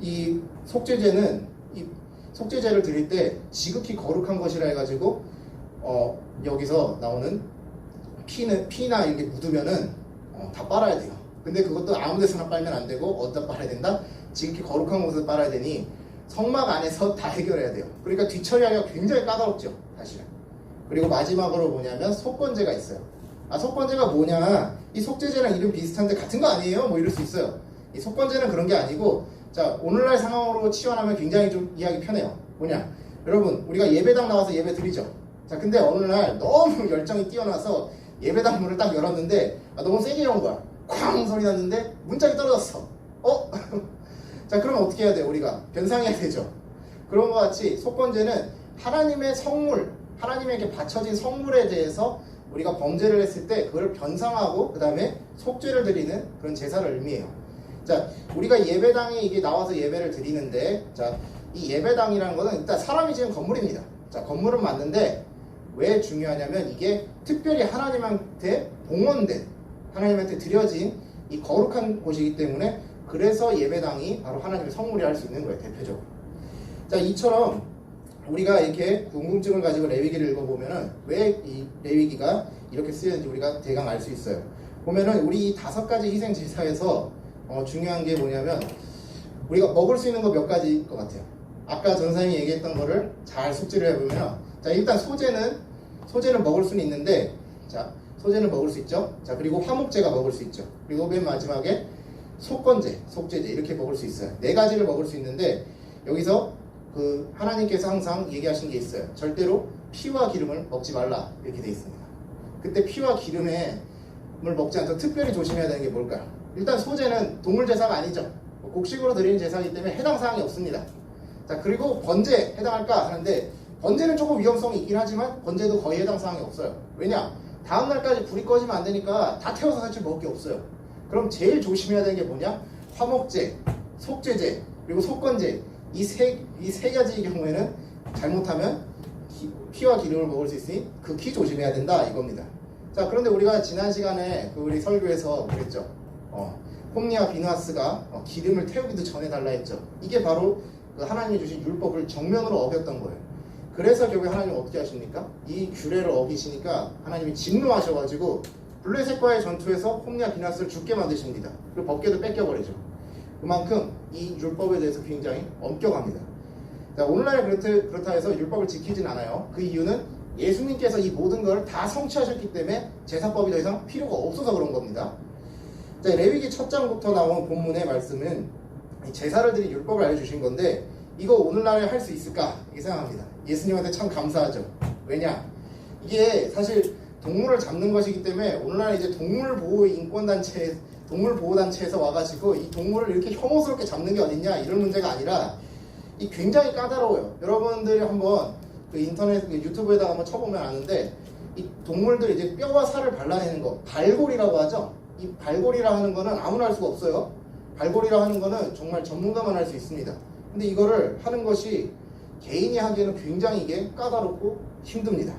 이 속죄제는 이 속죄제를 드릴 때 지극히 거룩한 것이라 해가지고 여기서 나오는 피나 이렇게 묻으면은 다 빨아야 돼요. 근데 그것도 아무 데서나 빨면 안 되고 어디다 빨아야 된다? 지극히 거룩한 곳에서 빨아야 되니 성막 안에서 다 해결해야 돼요. 그러니까 뒤처리하기가 굉장히 까다롭죠, 사실은. 그리고 마지막으로 뭐냐면 속건제가 있어요. 속건제가 뭐냐? 이 속죄제랑 이름 비슷한데 같은 거 아니에요? 뭐 이럴 수 있어요. 이 속건제는 그런 게 아니고, 자, 오늘날 상황으로 치환하면 굉장히 좀 이해하기 편해요. 뭐냐? 여러분, 우리가 예배당 나와서 예배 드리죠. 자, 근데 어느 날 너무 열정이 뛰어나서 예배당 문을 딱 열었는데 너무 세게 연 거야. 쾅 소리 났는데 문짝이 떨어졌어. 자, 그러면 어떻게 해야 돼요? 우리가 변상해야 되죠. 그런 것 같이 속건제는 하나님의 성물, 하나님에게 바쳐진 성물에 대해서 우리가 범죄를 했을 때 그걸 변상하고 그 다음에 속죄를 드리는 그런 제사를 의미해요. 자, 우리가 예배당에 이게 나와서 예배를 드리는데, 자, 이 예배당이라는 것은 일단 사람이 지은 건물입니다. 자, 건물은 맞는데 왜 중요하냐면 이게 특별히 하나님한테 봉헌된, 하나님한테 드려진 이 거룩한 곳이기 때문에 그래서 예배당이 바로 하나님의 성물이 할 수 있는 거예요. 대표적으로. 자, 이처럼 우리가 이렇게 궁금증을 가지고 레위기를 읽어보면은 왜 이 레위기가 이렇게 쓰였는지 우리가 대강 알 수 있어요. 보면은 우리 이 5가지 희생 제사에서 중요한 게 뭐냐면 우리가 먹을 수 있는 거 몇 가지일 것 같아요. 아까 전사님이 얘기했던 거를 잘 숙지를 해보면, 자, 일단 소제는 먹을 수는 있는데, 자, 소제는 먹을 수 있죠. 자, 그리고 화목제가 먹을 수 있죠. 그리고 맨 마지막에 속건제, 속죄제 이렇게 먹을 수 있어요. 4가지를 먹을 수 있는데 여기서 그 하나님께서 항상 얘기하신 게 있어요. 절대로 피와 기름을 먹지 말라 이렇게 돼 있습니다. 그때 피와 기름을 먹지 않도록 특별히 조심해야 되는 게 뭘까요? 일단 소제는 동물 제사가 아니죠. 곡식으로 드리는 제사이기 때문에 해당 사항이 없습니다. 자, 그리고 번제 해당할까 하는데 번제는 조금 위험성이 있긴 하지만 번제도 거의 해당 사항이 없어요. 왜냐? 다음 날까지 불이 꺼지면 안 되니까 다 태워서 사실 먹을 게 없어요. 그럼 제일 조심해야 되는 게 뭐냐? 화목제, 속죄제, 그리고 속건제 이 세 가지의 경우에는 잘못하면 피와 기름을 먹을 수 있으니 극히 조심해야 된다 이겁니다. 자, 그런데 우리가 지난 시간에 우리 설교에서 그랬죠. 홈리와 비누아스가 기름을 태우기도 전에 달라 했죠. 이게 바로 그 하나님이 주신 율법을 정면으로 어겼던 거예요. 그래서 결국에 하나님은 어떻게 하십니까? 이 규례를 어기시니까 하나님이 진노하셔가지고 블레셋과의 전투에서 홈리와 비누아스를 죽게 만드십니다. 그리고 법궤도 뺏겨버리죠. 그만큼 이 율법에 대해서 굉장히 엄격합니다. 자, 오늘날 그렇다 해서 율법을 지키진 않아요. 그 이유는 예수님께서 이 모든 걸 다 성취하셨기 때문에 제사법이 더 이상 필요가 없어서 그런 겁니다. 자, 레위기 첫 장부터 나온 본문의 말씀은 제사를 드린 율법을 알려주신 건데 이거 오늘날에 할 수 있을까 이렇게 생각합니다. 예수님한테 참 감사하죠. 왜냐? 이게 사실 동물을 잡는 것이기 때문에 오늘날 이제 동물보호단체에서 와가지고 이 동물을 이렇게 혐오스럽게 잡는 게 어딨냐 이런 문제가 아니라 이 굉장히 까다로워요. 여러분들이 한번 그 인터넷 유튜브에다가 한번 쳐보면 아는데 이 동물들 이제 뼈와 살을 발라내는 거 발골이라고 하죠. 이 발골이라 하는 거는 아무나 할 수가 없어요. 발골이라 하는 거는 정말 전문가만 할 수 있습니다. 근데 이거를 하는 것이 개인이 하기에는 굉장히 이게 까다롭고 힘듭니다.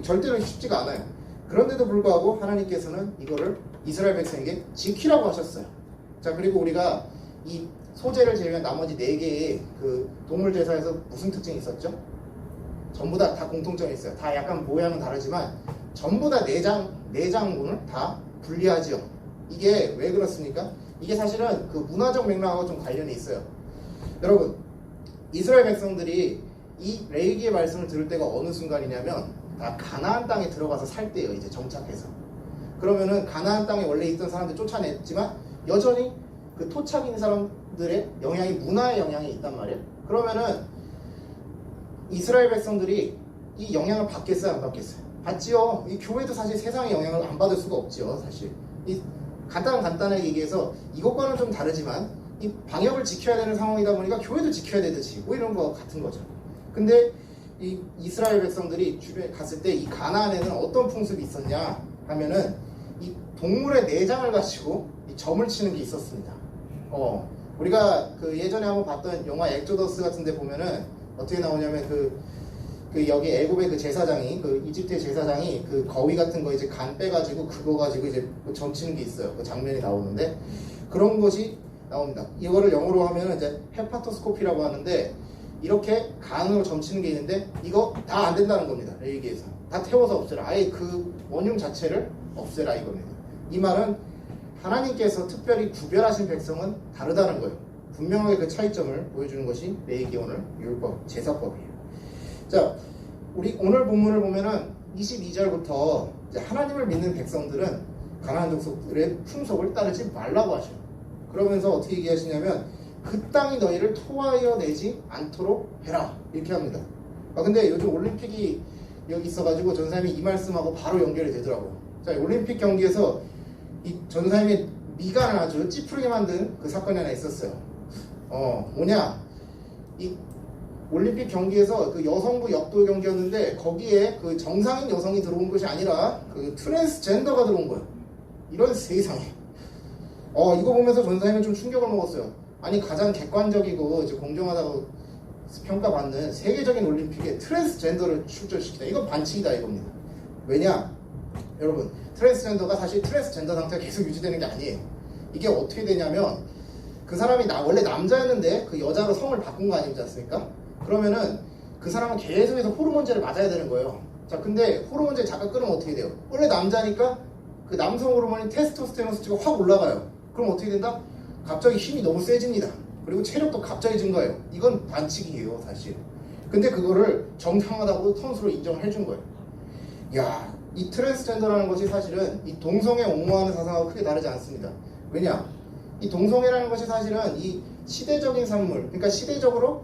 절대로 쉽지가 않아요. 그런데도 불구하고 하나님께서는 이거를 이스라엘 백성에게 지키라고 하셨어요. 자, 그리고 우리가 이 소제를 제외한 나머지 4개의 그 동물 제사에서 무슨 특징이 있었죠? 전부 다 공통점이 있어요. 다 약간 모양은 다르지만 전부 다 내장군을 다 분리하지요. 이게 왜 그렇습니까? 이게 사실은 그 문화적 맥락하고 좀 관련이 있어요. 여러분, 이스라엘 백성들이 이 레위기의 말씀을 들을 때가 어느 순간이냐면 다 가나안 땅에 들어가서 살 때예요. 이제 정착해서. 그러면은 가나안 땅에 원래 있던 사람들 쫓아냈지만 여전히 그 토착인 사람들의 영향이 문화의 영향이 있단 말이에요. 그러면은 이스라엘 백성들이 이 영향을 받겠어요, 안 받겠어요? 받지요. 이 교회도 사실 세상의 영향을 안 받을 수가 없죠, 사실. 이 간단하게 얘기해서 이것과는 좀 다르지만 이 방역을 지켜야 되는 상황이다 보니까 교회도 지켜야 되듯이 뭐 이런 거 같은 거죠. 근데 이 이스라엘 백성들이 주변에 갔을 때 이 가나안에는 어떤 풍습이 있었냐 하면은 이 동물의 내장을 가지고 이 점을 치는 게 있었습니다. 우리가 그 예전에 한번 봤던 영화 엑소더스 같은 데 보면은 어떻게 나오냐면 그 여기 애굽의 그 제사장이 그 이집트의 제사장이 그 거위 같은 거 이제 간 빼가지고 그거 가지고 이제 점 치는 게 있어요. 그 장면이 나오는데 그런 것이 나옵니다. 이거를 영어로 하면은 이제 헤파토스코피라고 하는데 이렇게 간으로 점치는 게 있는데 이거 다 안 된다는 겁니다. 레위기에서 다 태워서 없애라. 아예 그 원흉 자체를 없애라 이겁니다. 이 말은 하나님께서 특별히 구별하신 백성은 다르다는 거예요. 분명하게 그 차이점을 보여주는 것이 레위기 오늘 율법, 제사법이에요. 자, 우리 오늘 본문을 보면은 22절부터 하나님을 믿는 백성들은 가나안 족속들의 풍속을 따르지 말라고 하셔요. 그러면서 어떻게 얘기하시냐면 그 땅이 너희를 토하여 내지 않도록 해라 이렇게 합니다. 근데 요즘 올림픽이 여기 있어가지고 전사님이 이 말씀하고 바로 연결이 되더라고요. 자, 올림픽 경기에서 이 전사님의 미간을 아주 찌푸리게 만든 그 사건이 하나 있었어요. 뭐냐, 이 올림픽 경기에서 그 여성부 역도 경기였는데 거기에 그 정상인 여성이 들어온 것이 아니라 그 트랜스젠더가 들어온 거예요. 이런 세상에. 이거 보면서 전사님은 좀 충격을 먹었어요. 아니, 가장 객관적이고 이제 공정하다고 평가받는 세계적인 올림픽에 트랜스젠더를 출전시키다. 이건 반칙이다 이겁니다. 왜냐? 여러분, 트랜스젠더가 사실 트랜스젠더 상태가 계속 유지되는 게 아니에요. 이게 어떻게 되냐면 그 사람이 원래 남자였는데 그 여자로 성을 바꾼 거 아니지 않습니까? 그러면은 그 사람은 계속해서 호르몬제를 맞아야 되는 거예요. 자, 근데 호르몬제 잠깐 끊으면 어떻게 돼요? 원래 남자니까 그 남성 호르몬인 테스토스테론 수치가 확 올라가요. 그럼 어떻게 된다? 갑자기 힘이 너무 세집니다. 그리고 체력도 갑자기 증가해요. 이건 반칙이에요, 사실. 근데 그거를 정당하다고 선수로 인정을 해준 거예요. 야, 이 트랜스젠더라는 것이 사실은 이 동성애 옹호하는 사상하고 크게 다르지 않습니다. 왜냐? 이 동성애라는 것이 사실은 이 시대적인 산물, 그러니까 시대적으로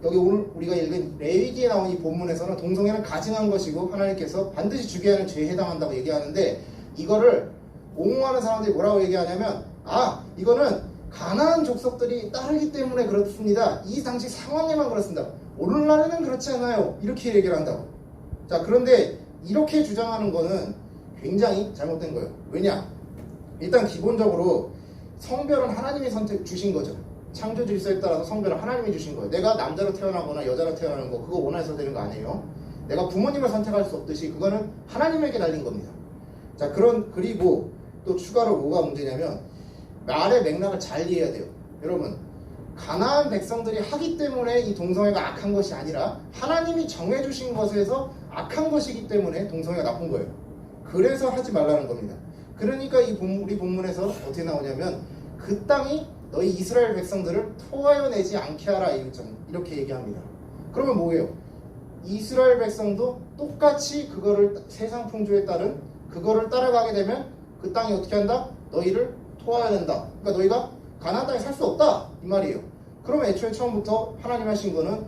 여기 오늘 우리가 읽은 레위기에 나온 이 본문에서는 동성애는 가증한 것이고 하나님께서 반드시 죽여야 하는 죄에 해당한다고 얘기하는데, 이거를 옹호하는 사람들이 뭐라고 얘기하냐면, 이거는 가나안 족속들이 따르기 때문에 그렇습니다. 이 당시 상황에만 그렇습니다. 오늘날에는 그렇지 않아요. 이렇게 얘기를 한다고. 자, 그런데 이렇게 주장하는 거는 굉장히 잘못된 거예요. 왜냐? 일단 기본적으로 성별은 하나님이 주신 거죠. 창조 질서에 따라서 성별은 하나님이 주신 거예요. 내가 남자로 태어나거나 여자로 태어나는 거 그거 원해서 되는 거 아니에요. 내가 부모님을 선택할 수 없듯이 그거는 하나님에게 달린 겁니다. 자, 그리고 또 추가로 뭐가 문제냐면 말의 맥락을 잘 이해해야 돼요. 여러분, 가나안 백성들이 하기 때문에 이 동성애가 악한 것이 아니라 하나님이 정해주신 것에서 악한 것이기 때문에 동성애가 나쁜 거예요. 그래서 하지 말라는 겁니다. 그러니까 우리 본문에서 어떻게 나오냐면 그 땅이 너희 이스라엘 백성들을 토하여 내지 않게 하라 이렇게 얘기합니다. 그러면 뭐예요? 이스라엘 백성도 똑같이 그거를 세상 풍조에 따른 그거를 따라가게 되면 그 땅이 어떻게 한다? 너희를 토하여야 된다. 그러니까 너희가 가나안 땅에 살 수 없다 이 말이에요. 그러면 애초에 처음부터 하나님 하신 거는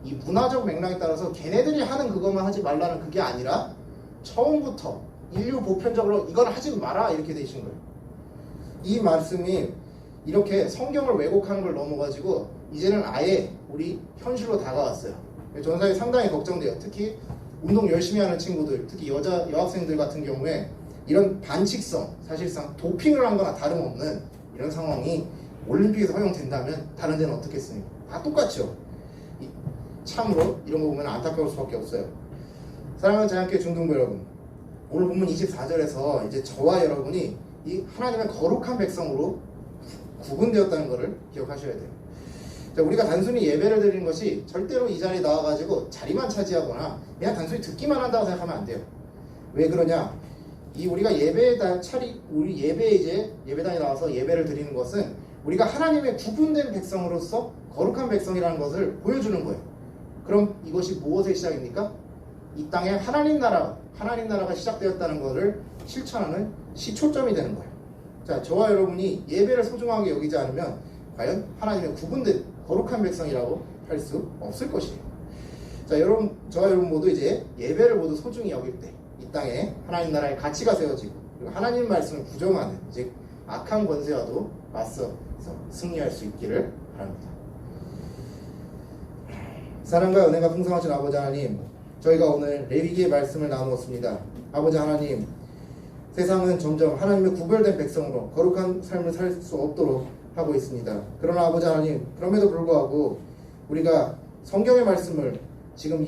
이 문화적 맥락에 따라서 걔네들이 하는 그것만 하지 말라는 그게 아니라 처음부터 인류 보편적으로 이건 하지 마라 이렇게 되신 거예요. 이 말씀이 이렇게 성경을 왜곡하는 걸 넘어가지고 이제는 아예 우리 현실로 다가왔어요. 저는 사실 상당히 걱정돼요. 특히 운동 열심히 하는 친구들, 특히 여학생들 같은 경우에 이런 반칙성, 사실상 도핑을 한 거나 다름없는 이런 상황이 올림픽에서 허용된다면 다른 데는 어떻겠습니까? 다 똑같죠. 참으로 이런 거 보면 안타까울 수밖에 없어요. 사랑하는 제한교회 중등부 여러분, 오늘 본문 24절에서 이제 저와 여러분이 이 하나님의 거룩한 백성으로 구분되었다는 것을 기억하셔야 돼요. 자, 우리가 단순히 예배를 드리는 것이 절대로 이 자리에 나와가지고 자리만 차지하거나 그냥 단순히 듣기만 한다고 생각하면 안 돼요. 왜 그러냐? 우리가 우리 예배당에 나와서 예배를 드리는 것은 우리가 하나님의 구분된 백성으로서 거룩한 백성이라는 것을 보여주는 거예요. 그럼 이것이 무엇의 시작입니까? 이 땅에 하나님 나라가 시작되었다는 것을 실천하는 시초점이 되는 거예요. 자, 저와 여러분이 예배를 소중하게 여기지 않으면 과연 하나님의 구분된 거룩한 백성이라고 할 수 없을 것이에요. 자, 저와 여러분 모두 이제 예배를 모두 소중히 여길 때 이 땅에 하나님 나라의 가치가 세워지고 그리고 하나님 말씀을 부정하는 즉 악한 권세와도 맞서서 승리할 수 있기를 바랍니다. 사랑과 은혜가 풍성하신 아버지 하나님, 저희가 오늘 레위기의 말씀을 나누었습니다. 아버지 하나님, 세상은 점점 하나님의 구별된 백성으로 거룩한 삶을 살 수 없도록 하고 있습니다. 그러나 아버지 하나님, 그럼에도 불구하고 우리가 성경의 말씀을 지금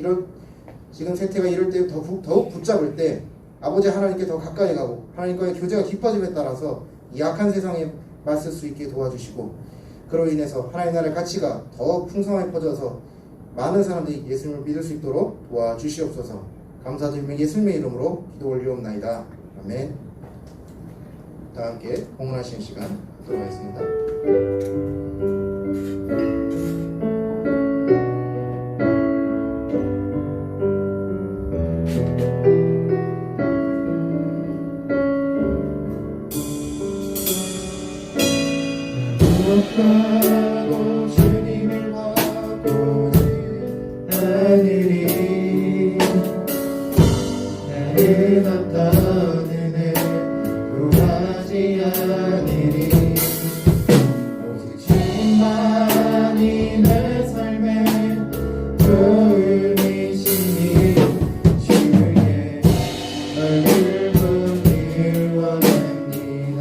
세태가 이럴 때 더욱 붙잡을 때 아버지 하나님께 더 가까이 가고 하나님과의 교제가 깊어짐에 따라서 이 악한 세상에 맞설 수 있게 도와주시고, 그로 인해서 하나님 나라의 가치가 더 풍성하게 퍼져서 많은 사람들이 예수님을 믿을 수 있도록 도와주시옵소서. 감사드리며 예수님의 이름으로 기도 올리옵나이다. 아멘. 다 함께 공헌하시는 시간 갖도록 하겠습니다. 무엇보다도 주님을 바꾸지 않으리. 나는 어떤 은혜 구하지 않으리. 오직 주님만이 내 삶의 도움이시니 주의 얼굴 보길 원합니다.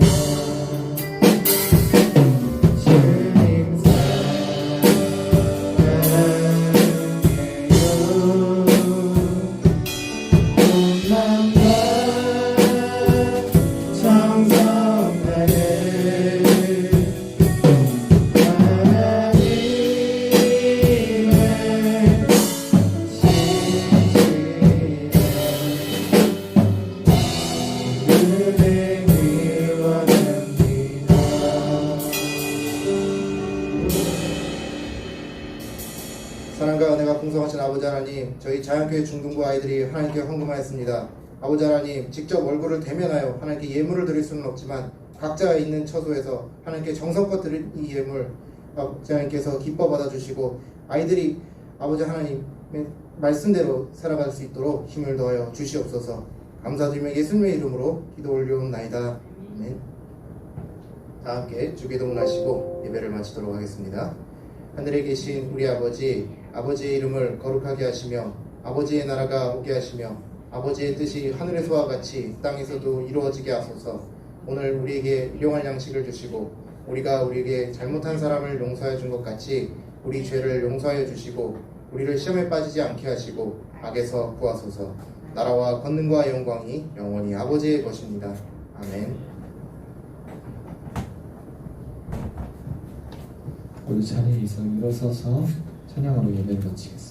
주님 사랑해요. 온맘과 정성다해 풍성하신 아버지 하나님, 저희 자연교회 중등부 아이들이 하나님께 헌금하였습니다. 아버지 하나님, 직접 얼굴을 대면하여 하나님께 예물을 드릴 수는 없지만 각자 있는 처소에서 하나님께 정성껏 드릴 이 예물 아버지 하나님께서 기뻐 받아주시고 아이들이 아버지 하나님의 말씀대로 살아갈 수 있도록 힘을 더하여 주시옵소서. 감사드리며 예수님의 이름으로 기도 올려옵나이다. 아멘. 다 함께 주기도문 하시고 예배를 마치도록 하겠습니다. 하늘에 계신 우리 아버지, 아버지의 이름을 거룩하게 하시며 아버지의 나라가 오게 하시며 아버지의 뜻이 하늘에서와 같이 땅에서도 이루어지게 하소서. 오늘 우리에게 일용할 양식을 주시고 우리가 우리에게 잘못한 사람을 용서해 준 것 같이 우리 죄를 용서하여 주시고 우리를 시험에 빠지지 않게 하시고 악에서 구하소서. 나라와 권능과 영광이 영원히 아버지의 것입니다. 아멘. 우리 자리에서 일어서서 찬양으로 예배를 마치겠습니다.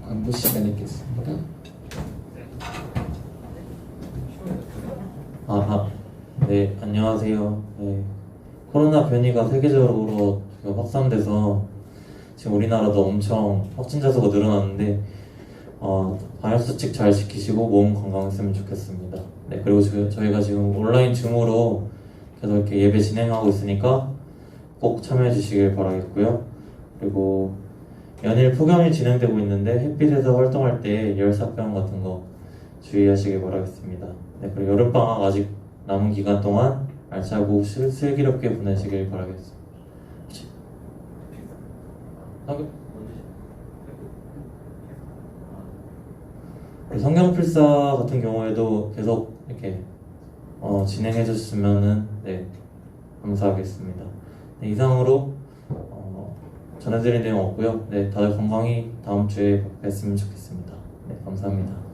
광고 시간 있겠습니다. 네, 안녕하세요. 네, 코로나 변이가 세계적으로 지금 확산돼서 지금 우리나라도 엄청 확진자 수가 늘어났는데 방역수칙 잘 지키시고 몸 건강했으면 좋겠습니다. 네, 그리고 저희가 지금 온라인 줌으로 계속 이렇게 예배 진행하고 있으니까 꼭 참여해 주시길 바라겠고요. 그리고 연일 폭염이 진행되고 있는데 햇빛에서 활동할 때 열사병 같은 거 주의하시길 바라겠습니다. 네, 그리고 여름방학 아직 남은 기간 동안 알차고 슬기롭게 보내시길 바라겠습니다. 성경필사 같은 경우에도 계속 이렇게 진행해 주셨으면 네, 감사하겠습니다. 네, 이상으로 전해드릴 내용 없고요. 네, 다들 건강히 다음 주에 뵀으면 좋겠습니다. 네, 감사합니다.